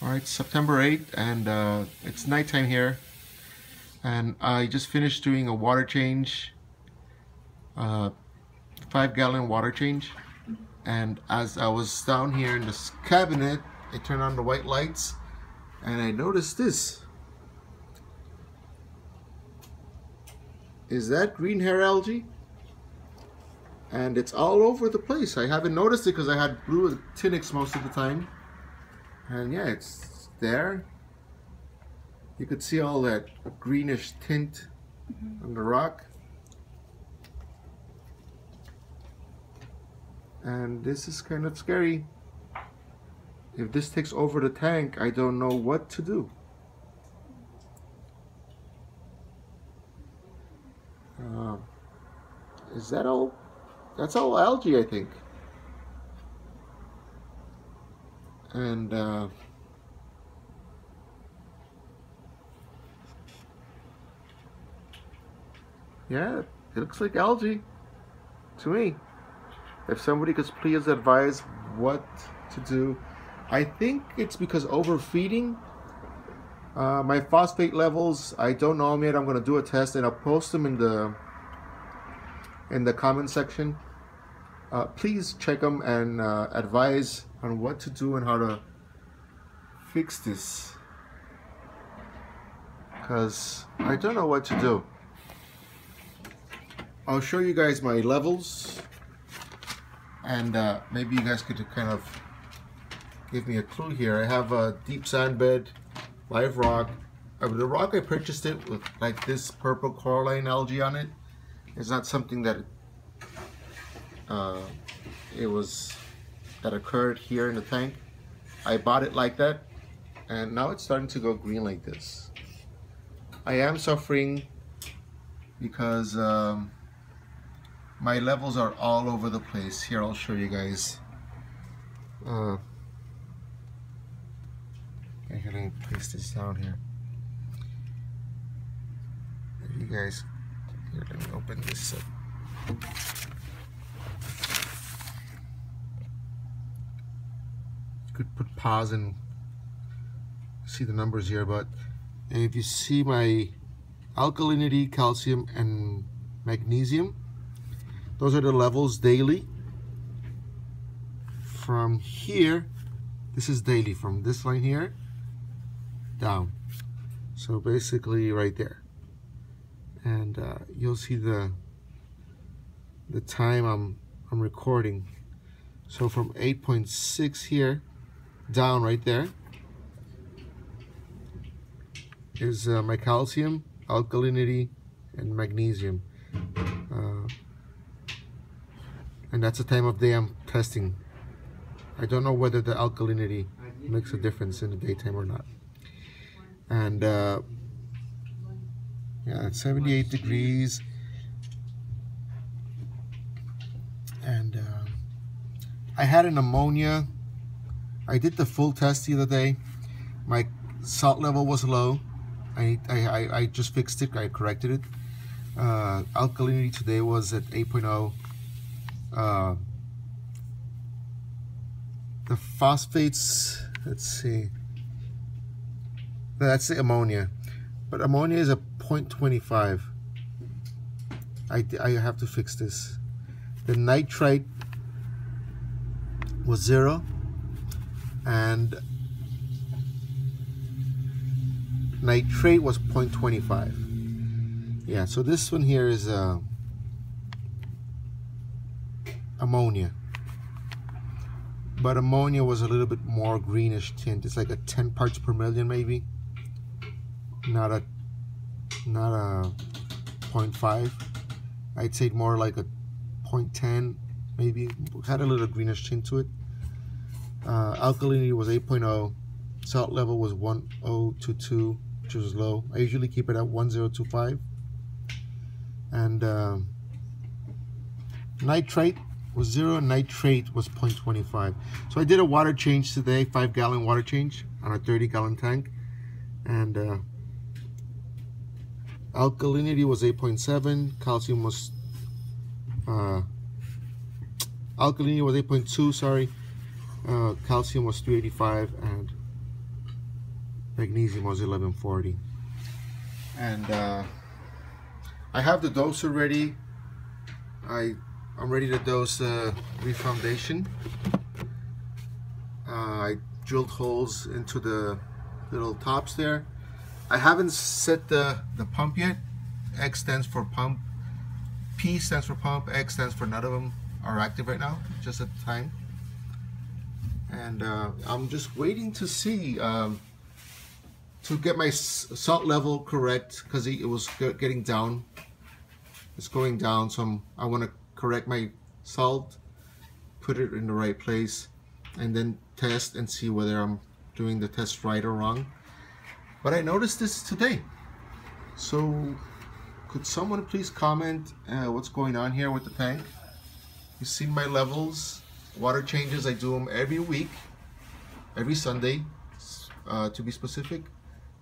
Alright, September 8th, and it's nighttime here, and I just finished doing a water change, 5-gallon water change. And as I was down here in this cabinet, I turned on the white lights and I noticed this. Is that green hair algae? And it's all over the place. I haven't noticed it because I had blue Tinix most of the time. And yeah, it's there. You could see all that greenish tint on the rock. And this is kind of scary. If this takes over the tank, I don't know what to do. Is that all? That's all algae, I think. And yeah, it looks like algae to me. If somebody could please advise what to do. I think it's because overfeeding. My phosphate levels, I don't know them yet. I'm gonna do a test and I'll post them in the comment section. Please check them and advise on what to do and how to fix this, because I don't know what to do. I'll show you guys my levels, and maybe you guys could kind of give me a clue here. I have a deep sand bed, live rock. The rock, I purchased it with like this purple coralline algae on it. It's not something that that occurred here in the tank. I bought it like that, and now it's starting to go green like this. I am suffering because my levels are all over the place. Here, I'll show you guys. Here, let me place this down here. You guys, here, let me open this up. You could put pause and see the numbers here, but if you see my alkalinity, calcium, and magnesium, those are the levels daily. From here, this is daily, from this line here down. So basically right there. And you'll see the time I'm recording. So from 8.6 here down right there is my calcium, alkalinity, and magnesium. And that's the time of day I'm testing. I don't know whether the alkalinity makes a difference in the daytime or not. And yeah, it's 78 degrees. And I had an ammonia. I did the full test the other day. My salt level was low. I just fixed it. I corrected it. Alkalinity today was at 8.0. The phosphates, let's see. That's the ammonia, but ammonia is a 0.25. I have to fix this. The nitrite was 0, and nitrate was 0.25. Yeah, so this one here is ammonia, but ammonia was a little bit more greenish tint. It's like a 10 parts per million maybe, not a 0.5. I'd say more like a 0.10 maybe. Had a little greenish tint to it. Alkalinity was 8.0. Salt level was 1022, which was low. I usually keep it at 1025. And nitrite was 0, and nitrate was 0.25. So I did a water change today, 5-gallon water change on a 30-gallon tank, and alkalinity was 8.7, calcium was alkalinity was 8.2, sorry, calcium was 385, and Magnesium was 1140. And I have the doser ready. I'm ready to dose refoundation. I drilled holes into the little tops there. I haven't set the pump yet. X stands for pump, P stands for pump, X stands for none of them are active right now, just at the time. And I'm just waiting to see to get my salt level correct, because it was getting down. It's going down, so I want to correct my salt, put it in the right place, and then test and see whether I'm doing the test right or wrong. But I noticed this today, so could someone please comment what's going on here with the tank? You see my levels, water changes. I do them every week, every Sunday to be specific,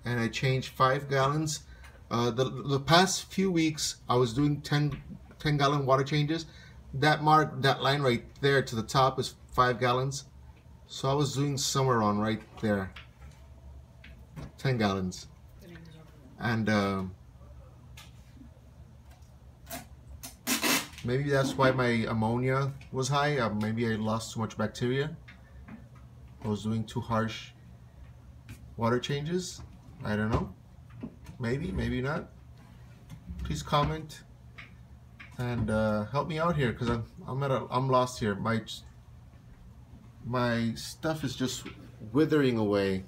and I change 5 gallons. The past few weeks I was doing 10 gallon water changes. That line right there to the top is 5 gallons. So I was doing somewhere on right there 10 gallons. And maybe that's why my ammonia was high. Maybe I lost too much bacteria. I was doing too harsh water changes. I don't know. Maybe, maybe not. Please comment and help me out here, because I'm lost here. My stuff is just withering away.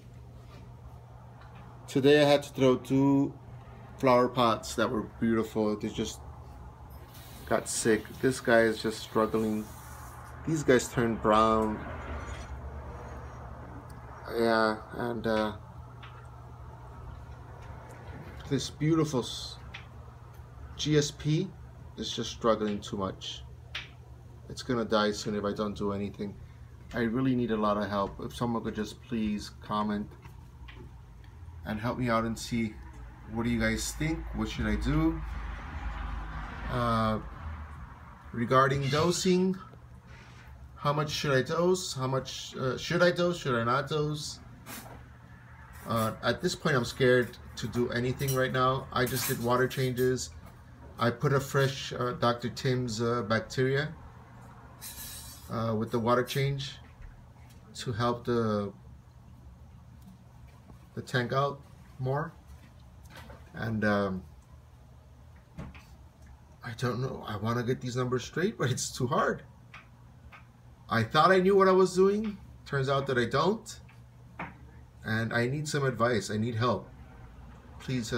Today I had to throw 2 flower pots that were beautiful. They just got sick. This guy is just struggling. These guys turned brown. Yeah, and this beautiful GSP is just struggling too much. It's gonna die soon if I don't do anything. I really need a lot of help. If someone could just please comment and help me out and see, what do you guys think? What should I do? Regarding dosing, how much should I dose? How much should I dose? Should I not dose? At this point I'm scared to do anything right now. I just did water changes. I put a fresh Dr. Tim's bacteria with the water change to help the tank out more. And I don't know, I want to get these numbers straight, but it's too hard. I thought I knew what I was doing. Turns out that I don't. And I need some advice. I need help. Please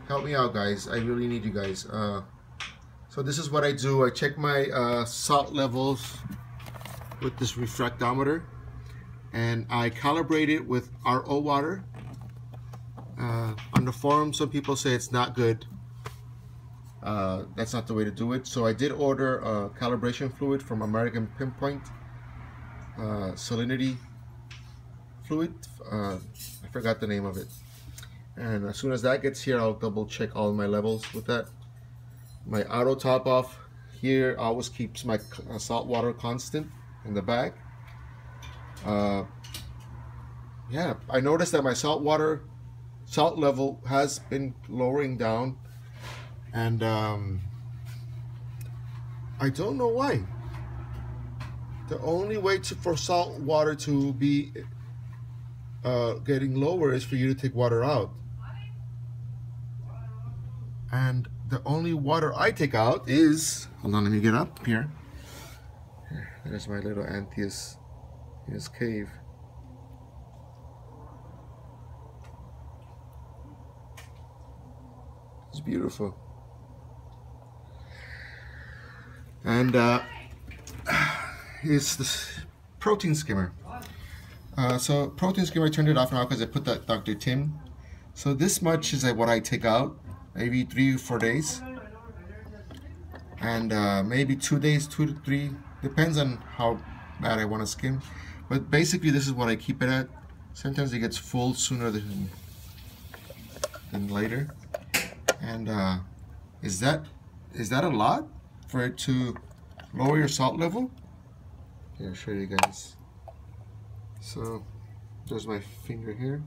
help me out, guys. I really need you guys. So this is what I do. I check my salt levels with this refractometer, and I calibrate it with RO water. On the forum, some people say it's not good. That's not the way to do it. So I did order a calibration fluid from American Pinpoint, salinity fluid. I forgot the name of it. And as soon as that gets here, I'll double check all my levels with that. My auto top off here always keeps my salt water constant in the bag. Yeah, I noticed that my salt level has been lowering down, and I don't know why. The only way for salt water to be getting lower is for you to take water out. And the only water I take out is, hold on, let me get up here. There's my little Antheus in his cave. It's beautiful. And it's this protein skimmer. So protein skimmer, I turned it off now because I put that Dr. Tim. So this much is what I take out, maybe 3 or 4 days. And maybe 2 days, 2 to 3, depends on how bad I want to skim. But basically this is what I keep it at. Sometimes it gets full sooner than later. And is that a lot for it to lower your salt level? Here, I'll show you guys. So There's my finger here.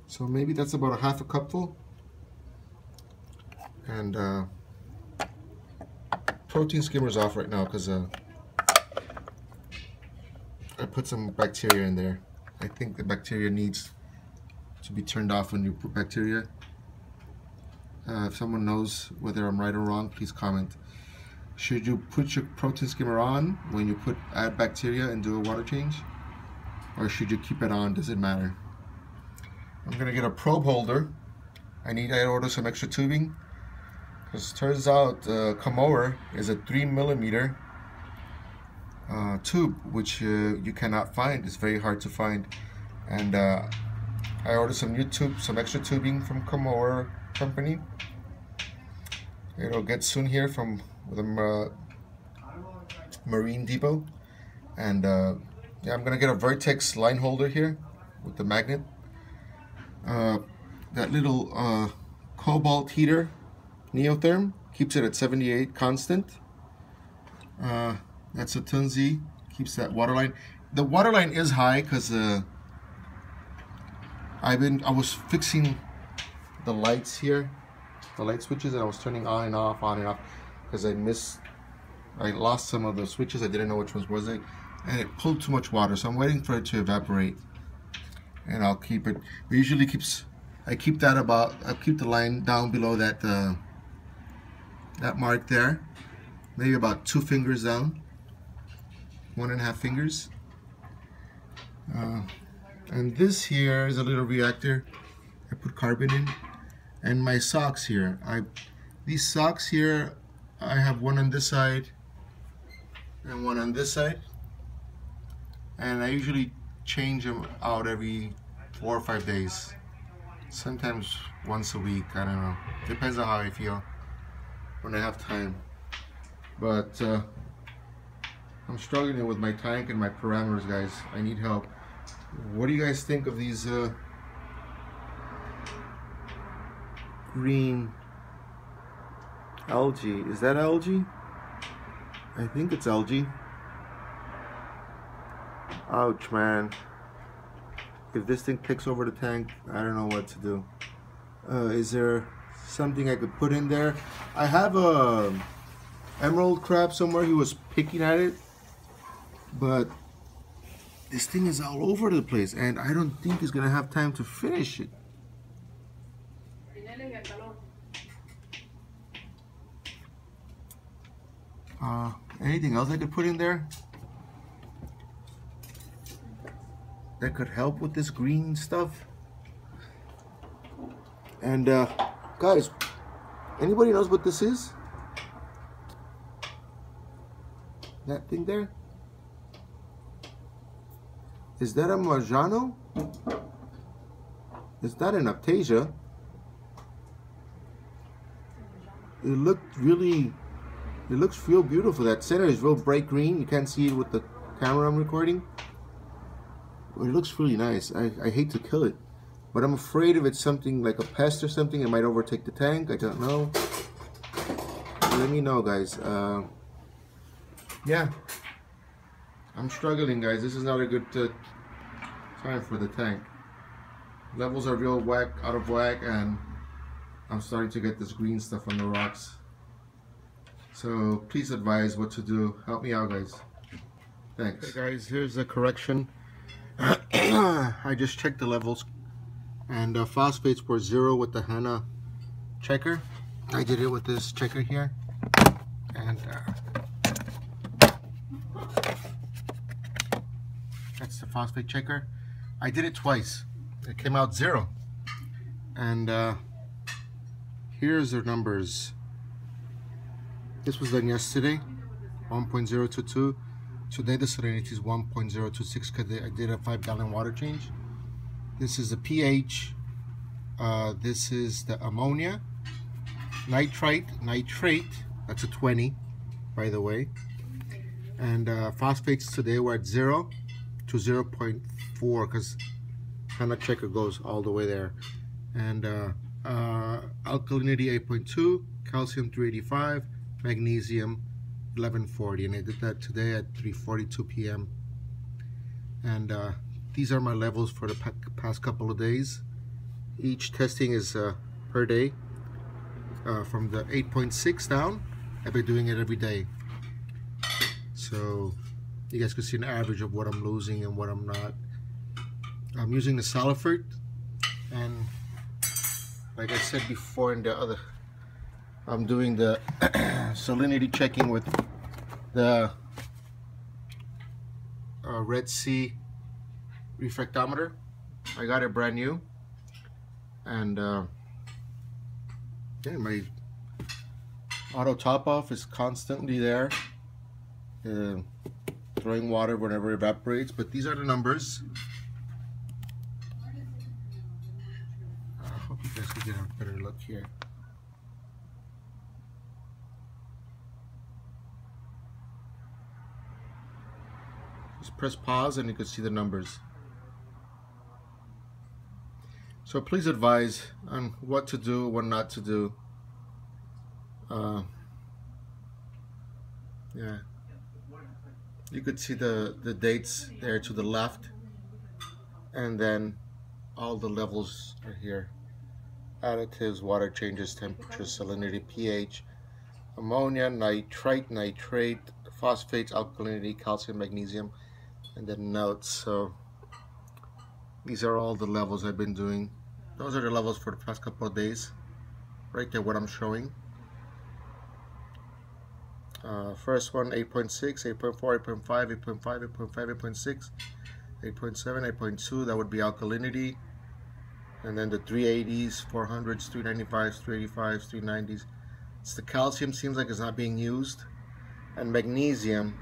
So maybe that's about a half a cupful. And protein skimmer's off right now because I put some bacteria in there. I think the bacteria needs to be turned off when you put bacteria. If someone knows whether I'm right or wrong, please comment. Should you put your protein skimmer on when you add bacteria and do a water change? Or should you keep it on? Does it matter? I'm gonna get a probe holder. I order some extra tubing. Because it turns out Kamoer is a 3mm tube, which you cannot find. It's very hard to find. And I ordered some extra tubing from Kamoer company. It'll get soon here from the Marine Depot. And yeah, I'm gonna get a Vertex line holder here with the magnet. That little cobalt heater, Neotherm, keeps it at 78 constant. That's a Tunzi, keeps that water line. The water line is high because I was fixing the lights here, the light switches, and I was turning on and off, because I lost some of the switches. I didn't know which ones was it, and it pulled too much water. So I'm waiting for it to evaporate, and I'll keep it. It usually I keep the line down below that that mark there, maybe about 2 fingers down, 1.5 fingers. And this here is a little reactor I put carbon in. And my socks here, these socks here, I have one on this side and one on this side, and I usually change them out every 4 or 5 days, sometimes once a week. I don't know, depends on how I feel when I have time. But I'm struggling with my tank and my parameters, guys. I need help. What do you guys think of these green algae? Is that algae? I think it's algae. Ouch, man. If this thing takes over the tank, I don't know what to do. Is there something I could put in there? I have a emerald crab somewhere. He was picking at it, but this thing is all over the place, and I don't think he's gonna have time to finish it. Anything else I could put in there that could help with this green stuff? And guys, anybody knows what this is? That thing there? Is that a Marjano? Is that an Aptasia? It looks real beautiful. That center is real bright green. You can't see it with the camera I'm recording. But it looks really nice. I hate to kill it, but I'm afraid if it's something like a pest or something, it might overtake the tank. I don't know. Let me know, guys. Yeah, I'm struggling, guys. This is not a good time for the tank. Levels are real out of whack, and I'm starting to get this green stuff on the rocks. So please advise what to do. Help me out, guys. Thanks. Okay, guys, here's a correction. I just checked the levels, and phosphates were 0 with the Hana checker. I did it with this checker here, and that's the phosphate checker. I did it twice. It came out 0, and here's their numbers. This was done yesterday, 1.022. Today the salinity is 1.026 because I did a 5-gallon water change. This is the pH. This is the ammonia. Nitrate, that's a 20, by the way. And phosphates today were at 0 to 0.4 because Hana checker goes all the way there. And alkalinity 8.2, calcium 385, magnesium 1140, and I did that today at 3:42 p.m. and these are my levels for the past couple of days. Each testing is per day. From the 8.6 down, I've been doing it every day. So you guys can see an average of what I'm losing and what I'm not. I'm using the Salifert, and like I said before in the other, I'm doing the salinity checking with the Red Sea refractometer. I got it brand new, and yeah, my auto top off is constantly there, throwing water whenever it evaporates. But these are the numbers. I hope you guys can get a better look here. Just press pause and you can see the numbers. So please advise on what to do, what not to do. Yeah, you could see the dates there to the left, and then all the levels are here. Additives, water changes, temperature, salinity, pH, ammonia, nitrite, nitrate, phosphates, alkalinity, calcium, magnesium, and then notes. So these are all the levels I've been doing. Those are the levels for the past couple of days. Right there, what I'm showing. First one, 8.6, 8.4, 8.5, 8.5, 8.5, 8.6, 8.7, 8.2, that would be alkalinity. And then the 380s, 400s, 395s, 385s, 390s. It's the calcium, seems like it's not being used. And magnesium,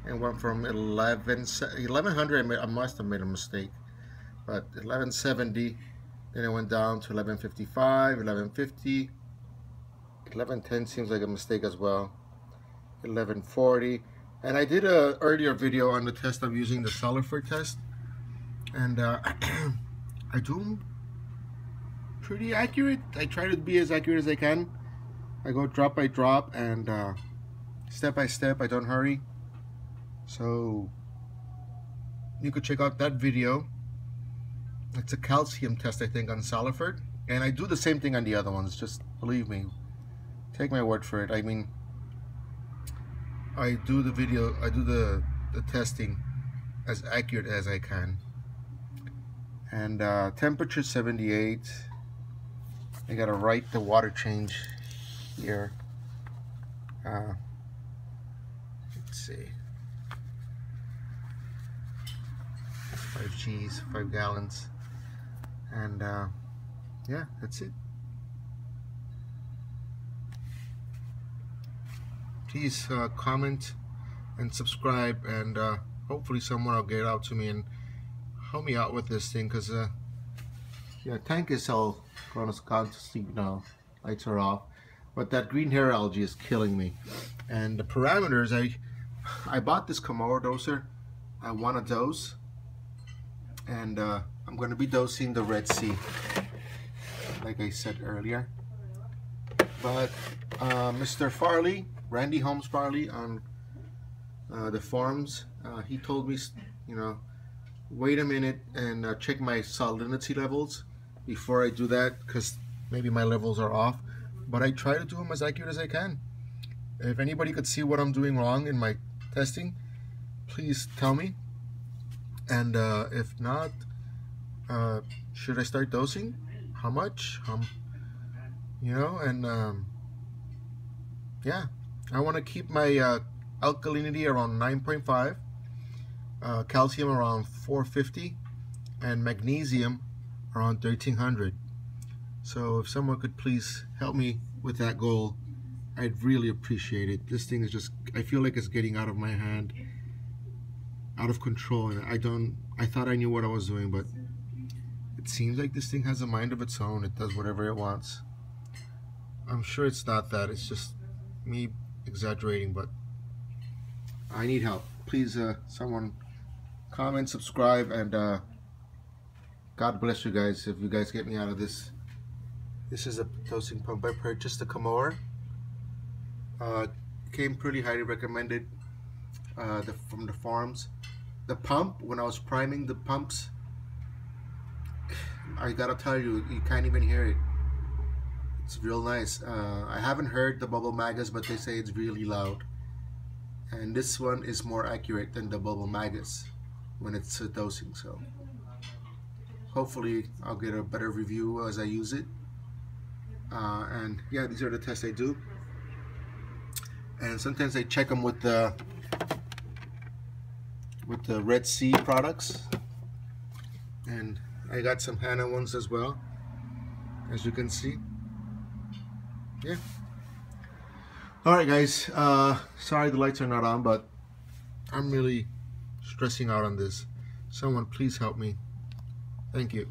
it went from 1100, I must have made a mistake, but 1170, then it went down to 1155, 1150, 1110 seems like a mistake as well, 1140. And I did a earlier video on the test of using the Salifert test, and I do pretty accurate. I try to be as accurate as I can. I go drop by drop and step by step. I don't hurry. So you could check out that video. It's a calcium test, I think, on Salifert, and I do the same thing on the other ones. Just believe me, take my word for it. I mean, I do the video, I do the testing as accurate as I can. And temperature 78. I gotta write the water change here. Let's see, 5 G's, 5 gallons, and yeah, that's it. Please comment and subscribe, and hopefully someone will get out to me and help me out with this thing, because yeah, tank is all gone to sleep now. Lights are off, but that green hair algae is killing me. And the parameters, I bought this Komoro doser. I want a dose, and I'm going to be dosing the Red Sea, like I said earlier. But Mr. Farley, Randy Holmes Farley, on the forums, he told me, you know, wait a minute and check my salinity levels before I do that, because maybe my levels are off. But I try to do them as accurate as I can. If anybody could see what I'm doing wrong in my testing, please tell me. And if not, should I start dosing? How much? You know, and yeah, I want to keep my alkalinity around 9.5, calcium around 450, and magnesium around 1300. So if someone could please help me with that goal, I'd really appreciate it. This thing is just, I feel like it's getting out of my hand, out of control, and I thought I knew what I was doing, but it seems like this thing has a mind of its own. It does whatever it wants. I'm sure it's not that, it's just me exaggerating, but I need help. Please, someone comment, subscribe, and God bless you guys if you guys get me out of this. This is a dosing pump I purchased, the Komoro. Came pretty highly recommended from the forums. The pump, when I was priming the pumps, I gotta tell you, you can't even hear it. It's real nice. I haven't heard the bubble magus, but they say it's really loud. And this one is more accurate than the bubble magus when it's dosing. So hopefully I'll get a better review as I use it. And yeah, these are the tests I do. And sometimes I check them with the Red Sea products. And I got some Hana ones as well, as you can see. Yeah. Alright guys, sorry the lights are not on, but I'm really stressing out on this. Someone please help me. Thank you.